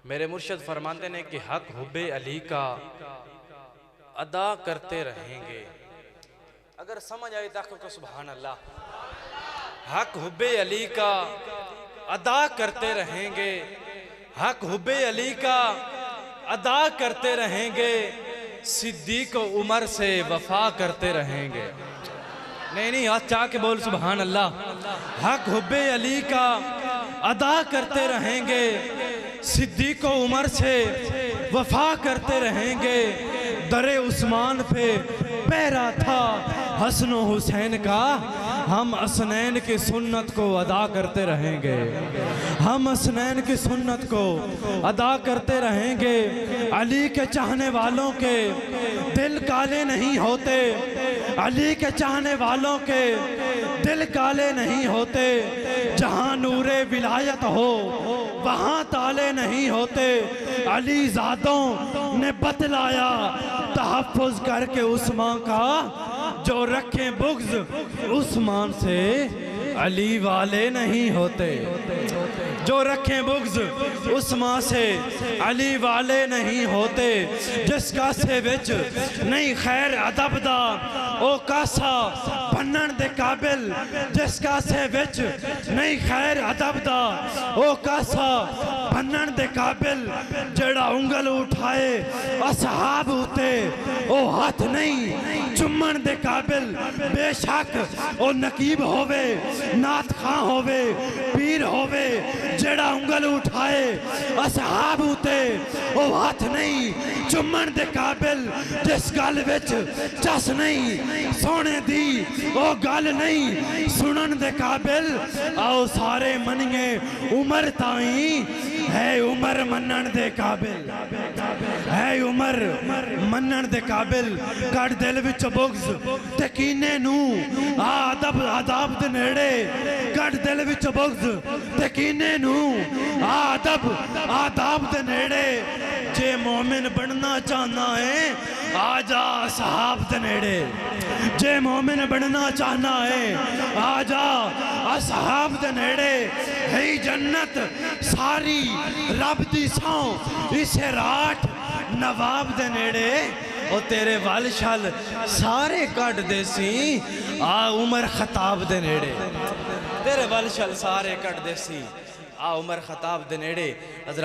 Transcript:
میرے مرشد فرماتے ہیں کہ حق حب علی کا ادا کرتے رہیں گے. اگر سمجھ آئی تو سبحان اللہ. حق حب علی کا ادا کرتے رہیں گے, حق حب علی کا ادا کرتے رہیں گے, صدیق عمر سے وفا کرتے رہیں گے. نہیں ہاتھ چاہ کے بول سبحان اللہ. حق حب علی کا ادا کرتے رہیں گے, صدیق عمر سے وفا کرتے رہیں گے. در عثمان پہ پہرا تھا حسن و حسین کا, ہم حسنین کی سنت کو ادا کرتے رہیں گے, ہم حسنین کی سنت کو ادا کرتے رہیں گے. علی کے چاہنے والوں کے دل کالے نہیں ہوتے, علی کے چاہنے والوں کے دل کالے نہیں ہوتے. جہاں نور ولایت ہو وہاں تالے نہیں ہوتے. علی زادوں نے بتلایا تحفظ کر کے عثمان کا, جو رکھیں بغض عثمان سے علی والے نہیں ہوتے. جو رکھیں بغض عثمان سے علی والے نہیں ہوتے. جس کاسے وچ نہیں خیر ادب دا او کاسا بنن دے قابل, جس کاسے وچ نہیں خیر ادب دا او کاسا بنن دے قابل. جڑا انگل اٹھائے اصحاب ہوتے او ہاتھ نہیں چمن دے قابل. بے شک او نقیب ہووے, نات خاں ہووے, پیر ہووے, جڑا انگل اٹھائے اصحاب ہوتے او ہاتھ نہیں چمن دے قابل. جس گل وچ چس نہیں سونے دی او گل نہیں سنن دے قابل. آؤ سارے منیے عمر تائیں ہے عمر منن دے قابل, ہے عمر منن دے قابل. کڑ دل وچ بغض تے کینے نو آدب آداب دے نیڑے, کڑ دل وچ بغض تے کینے نو آدب آداب دے نیڑے. جے مومن بننا چاہنا ہے آجا اصحاب دے نیڑے, جے مومن بننا چاہنا ہے آجا اصحاب دے نیڑے. ہے جنت ساری رب دی ساؤں اسے راٹھ نواب دے نیڑے. او تیرے والشال سارے کٹ دے سی آ عمر خطاب دے نیڑے, تیرے والشال سارے کٹ دے سی آ عمر خطاب دے نیڑے.